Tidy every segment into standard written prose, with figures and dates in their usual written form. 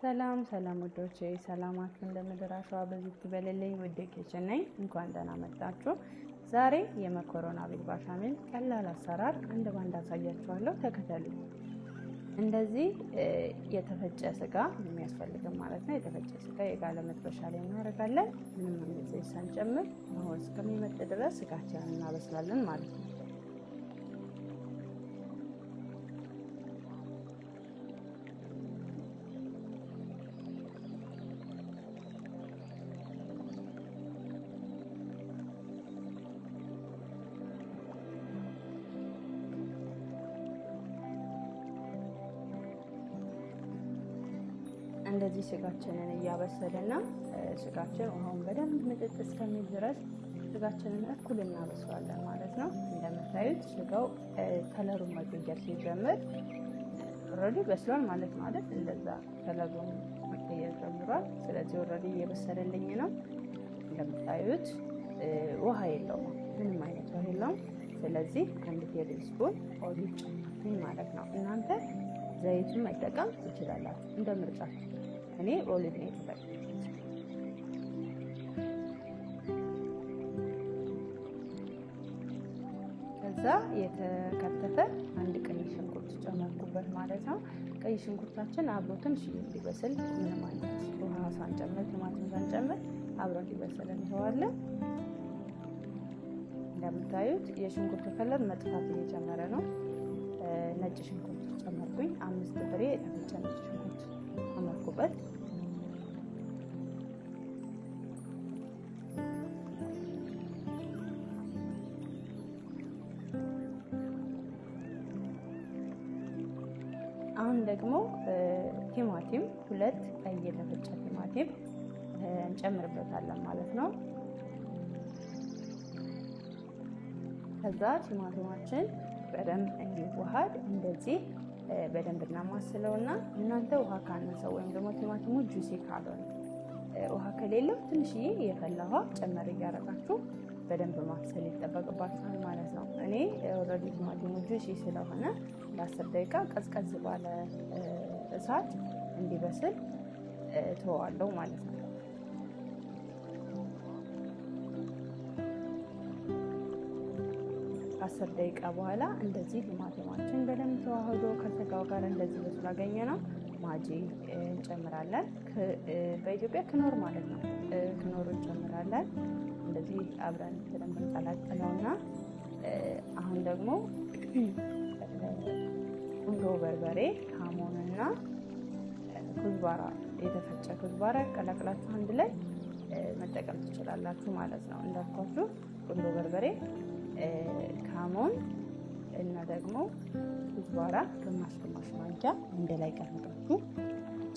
ሰላም ሰላም ወዶቼ ሰላማችሁ እንደምድራሻው በዚህ ትበለልኝ ወደኬች ነኝ እንኳን ደህና መጣችሁ። ዛሬ የመኮሮና ቤልባሻሜል ቀላል አሰራር አንድ ባንድ አሳያችኋለሁ። ተከተሉኝ። እንደዚህ የተፈጨ ስጋ የሚያስፈልገው ማለት ነው። የተፈጨ ስጋ የጋለ መጥበሻ ላይ እናደርጋለን። ምንም እንደዚህ ሳንጨምር አሁን እስከሚመጥ ድረስ ስጋችንን እናበስላለን ማለት ነው። እንደዚህ ስጋችንን እያበሰለና ስጋችን ውሃውን በደንብ ምጥጥ እስከሚል ድረስ ስጋችንን እኩል እናበስላለን ማለት ነው። እንደምታዩት ስጋው ከለሩን መቀየር ሲጀምር ኦሬዲ በስሏል ማለት ነው አይደል? እንደዛ ከለሩን መቀየር ጀምሯል። ስለዚህ ኦሬዲ እየበሰለልኝ ነው። እንደምታዩት ውሃ የለውም፣ ምንም አይነት ውሃ የለውም። ስለዚህ አንድ ቴብል ስፑን ኦሊቭ ጨምሩኝ ማለት ነው። እናንተ ዘይቱን መጠቀም ትችላላችሁ እንደ ምርጫችሁ። እኔ ኦሊቭ ነው የተጠቀምኩት። ከዛ የተከተፈ አንድ ቀይ ሽንኩርት ጨመርኩበት ማለት ነው። ቀይ ሽንኩርታችን አብሮ ትንሽ እንዲበስል ምንም አይነት ውሃ ሳንጨምር ቲማቲም ሳንጨምር አብሮ እንዲበስል እንተዋለን። እንደምታዩት የሽንኩርት ከለር መጥፋት እየጀመረ ነው። ነጭ ሽንኩርት ጨመርኩኝ። 5 ፍሬ የተፈጨ ነጭ ሽንኩርት ጨመርኩበት። አሁን ደግሞ ቲማቲም 2 ቀይ የተፈጨ ቲማቲም እንጨምርበታለን ማለት ነው። ከዛ ቲማቲማችን በደንብ እንዲዋሃድ እንደዚህ በደንብ እናማስለውና እናንተ ውሃ ካነሰው ወይም ደግሞ ቲማቲሙ ጁሲ ካልሆነ ውሃ ከሌለው ትንሽዬ የፈላ ውሃ ጨመር እያደረጋችሁ በደንብ ማብሰል ይጠበቅባችኋል ማለት ነው። እኔ ኦልሬዲ ቲማቲሙ ጁሲ ስለሆነ ለ10 ደቂቃ ቀዝቀዝ ባለ እሳት እንዲበስል ተዋለው ማለት ነው። 10 ደቂቃ በኋላ እንደዚህ ቲማቲማችን በደንብ ተዋህዶ ከስጋው ጋር እንደዚህ በስሎ አገኘነው። ማጂ እንጨምራለን። በኢትዮጵያ ክኖር ማለት ነው። ክኖር እንጨምራለን። እንደዚህ አብረን በደንብ እንቀላቅለውና አሁን ደግሞ ቁንዶ በርበሬ፣ ካሞንና ኩዝባራ የተፈጨ ኩዝባራ ቀላቅላችሁ አንድ ላይ መጠቀም ትችላላችሁ ማለት ነው። እንዳልኳችሁ ቁንዶ በርበሬ፣ ካሞን እና ደግሞ ኩዝባራ ግማሽ ማንኪያ እንደ ላይ ቀላቅላችሁ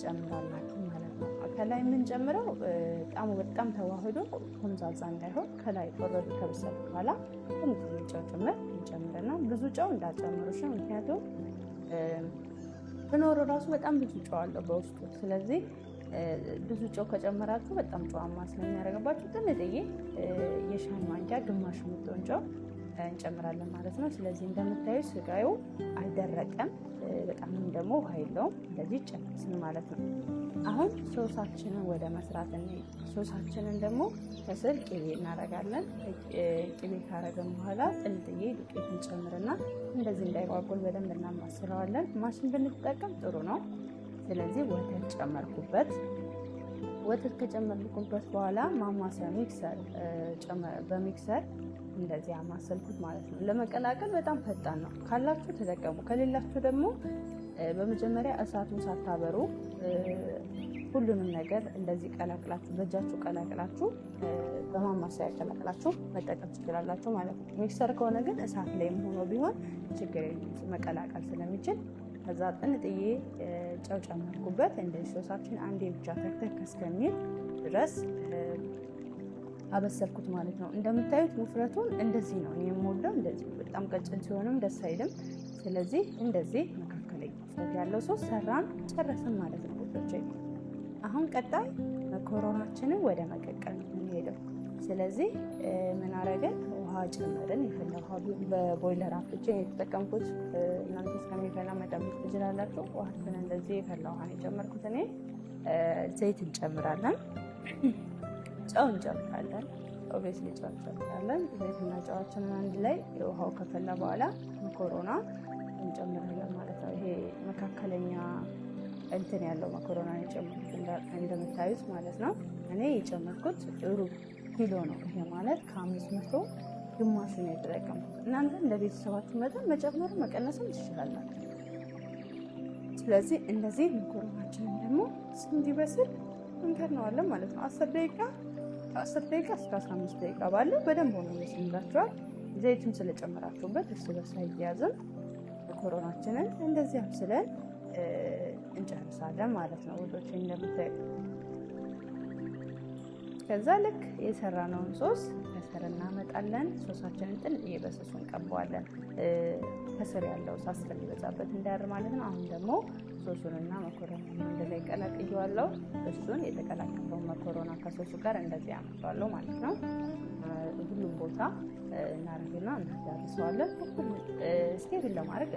ጨምራላችሁ ማለት ነው። ከላይ የምንጨምረው ጣሙ በጣም ተዋህዶ ኮምዛዛ እንዳይሆን ከላይ ኦሬዲ ከበሰለ በኋላ ትንሽ ጨው እንጨምርና ብዙ ጨው እንዳጨምሩሽ፣ ምክንያቱም ክኖር ራሱ በጣም ብዙ ጨው አለው በውስጡ። ስለዚህ ብዙ ጨው ከጨመራችሁ በጣም ጨዋማ ስለሚያደርግባችሁ ትንሽዬ የሻይ ማንኪያ ግማሽ ምጥን ጨው እንጨምራለን ማለት ነው። ስለዚህ እንደምታዩት ስጋዩ አልደረቀም፣ በጣም ደግሞ ውሃ የለውም። እንደዚህ ጨምስን ማለት ነው። አሁን ሶሳችንን ወደ መስራት እንሄድ። ሶሳችንን ደግሞ ከስር ቅቤ እናደርጋለን። ቅቤ ካረገን በኋላ ጥንጥዬ ዱቄት እንጨምርና እንደዚህ እንዳይጓጉል በደንብ እናማስለዋለን። ማሽን ብንጠቀም ጥሩ ነው። ስለዚህ ወተት ጨመርኩበት። ወተት ከጨመርኩበት በኋላ ማማሰያ በሚክሰር እንደዚህ አማሰልኩት ማለት ነው። ለመቀላቀል በጣም ፈጣን ነው። ካላችሁ ተጠቀሙ፣ ከሌላችሁ ደግሞ በመጀመሪያ እሳቱን ሳታበሩ ሁሉንም ነገር እንደዚህ ቀላቅላችሁ በእጃችሁ ቀላቅላችሁ በማማሰያ ቀላቅላችሁ መጠቀም ትችላላችሁ ማለት ነው። ሚክሰር ከሆነ ግን እሳት ላይም ሆኖ ቢሆን ችግር የለም መቀላቀል ስለሚችል። ከዛ ጥንጥዬ ጨው ጨመርኩበት። እንደዚህ ሶሳችን አንዴ ብቻ ተክተክ እስከሚል ድረስ አበሰልኩት ማለት ነው። እንደምታዩት ውፍረቱን እንደዚህ ነው የምወደው። እንደዚህ በጣም ቀጭን ሲሆንም ደስ አይልም። ስለዚህ እንደዚህ መካከለኛ ውፍረት ያለው ሶስ ሰራን ጨረስን ማለት ነው ወዶቼ። አሁን ቀጣይ መኮሮናችንን ወደ መቀቀል ነው የምንሄደው። ስለዚህ ምን አረገን? ውሃ ጨመርን። የፈላ ውሃ በቦይለር አፍልቼ የተጠቀምኩት፣ እናንተ እስከሚፈላ መጠበቅ ትችላላችሁ። ውሃችን እንደዚህ የፈላ ውሃ ነው የጨመርኩት እኔ። ዘይት እንጨምራለን። ጨው እንጨምራለን። ኦብቪየስሊ ጨው እንጨምራለን። ዘይትና ጨዋችንን አንድ ላይ ውሃው ከፈላ በኋላ መኮሮና እንጨምራለን ማለት ነው። ይሄ መካከለኛ እንትን ያለው መኮሮና የጨመርኩት እንደምታዩት ማለት ነው። እኔ የጨመርኩት ሩብ ኪሎ ነው። ይሄ ማለት ከ500 ግማሹን የተጠቀምኩት። እናንተ እንደ ቤተሰባችሁ መጠን መጨመር መቀነስም ትችላላችሁ። ስለዚህ እንደዚህ መኮሮናችንን ደግሞ እንዲበስል እንከድነዋለን ማለት ነው። 10 ደቂቃ እስከ 15 ደቂቃ ባለው በደንብ ሆኖ ይመስላችኋል። ዘይቱን ስለጨመራችሁበት እሱ በርስ አይያዝም። መኮሮናችንን እንደዚህ አብስለን እንጨርሳለን ማለት ነው ውዶቼ እንደምታዩ። ከዛ ልክ የሰራነውን ሶስ ከስር እናመጣለን። ሶሳችንን ጥልዬ በስሱ እንቀባዋለን። ከስር ያለው ሳስ ስለሚበዛበት እንዳያር ማለት ነው። አሁን ደግሞ ሶሱንና መኮሮናውን አንድ ላይ ቀላቅየዋለሁ። እሱን የተቀላቀለውን መኮሮና ከሶሱ ጋር እንደዚህ አመጣዋለሁ ማለት ነው። ሁሉም ቦታ እናደርግና እናዳርሰዋለን። ስቴብል ለማድረግ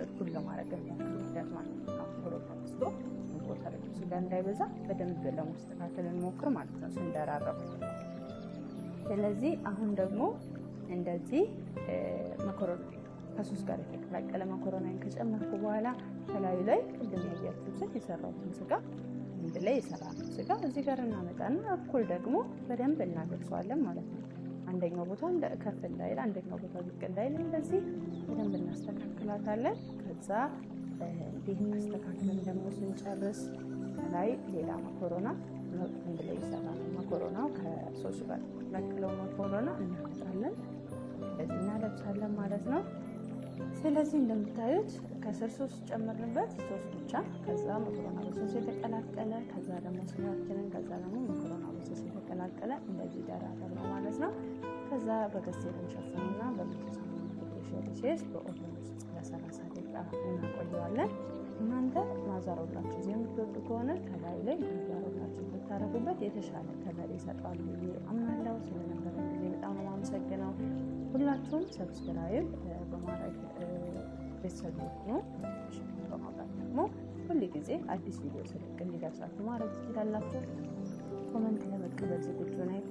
እኩል ለማድረግ እንሞክር ማለት ነው። መኮሮና ውስጥ ቦታ ላይ ስጋ እንዳይበዛ በደንብ ለማስተካከል እንሞክር ማለት ነው ስንደራረብ። ስለዚህ አሁን ደግሞ እንደዚህ መኮሮና ከሶስ ጋር የተቀላቀለ መኮሮናን ከጨመርኩ በኋላ ከላዩ ላይ ቅድም ያያችሁትን የሰራሁትን ስጋ አንድ ላይ የሰራነው ስጋ እዚህ ጋር እናመጣና እኩል ደግሞ በደንብ እናደርሰዋለን ማለት ነው። አንደኛው ቦታ ከፍ እንዳይል፣ አንደኛው ቦታ ዝቅ እንዳይል እንደዚህ በደንብ እናስተካክላታለን። ከዛ እንዲህ እናስተካክለን ደግሞ ስንጨርስ ላይ ሌላ መኮሮና አንድ ላይ የሰራነው መኮሮናው ከሶስ ጋር የተቀላቀለው መኮሮና እናመጣለን። እንደዚህ እናለብሳለን ማለት ነው። ስለዚህ እንደምታዩት ከስር ሶስ ጨመርንበት፣ ሶስ ብቻ። ከዛ መኮሮና በሶስ የተቀላቀለ፣ ከዛ ደግሞ ስጋችንን፣ ከዛ ደግሞ መኮሮና በሶስ የተቀላቀለ እንደዚህ ደራረብ ነው ማለት ነው። ከዛ በገስቴል እንሸፍንና በ180°ሴልሺየስ በኦቨን ውስጥ ለ30 ደቂቃ እናቆየዋለን። እናንተ ማዛሮላችሁ የምትወዱ ከሆነ ከላይ ላይ ማዛሮላችሁ ብታረጉበት የተሻለ ከለር ይሰጣል ብዬ አምናለሁ። ስለነበረ ጊዜ በጣም ነው የማመሰግነው። ሁላችሁም ሰብስክራይብ በማድረግ ቤተሰብ ነው በማውጣት ደግሞ ሁሉ ጊዜ አዲስ ቪዲዮ ስለቅ እንዲደርሳችሁ ማድረግ ትችላላችሁ። ኮሜንት ለመቀበል ዝግጁ ነኝ።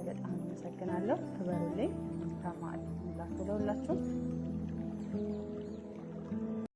በጣም አመሰግናለሁ። ክበሩልኝ። ታማኝ ሁላችሁ ለሁላችሁ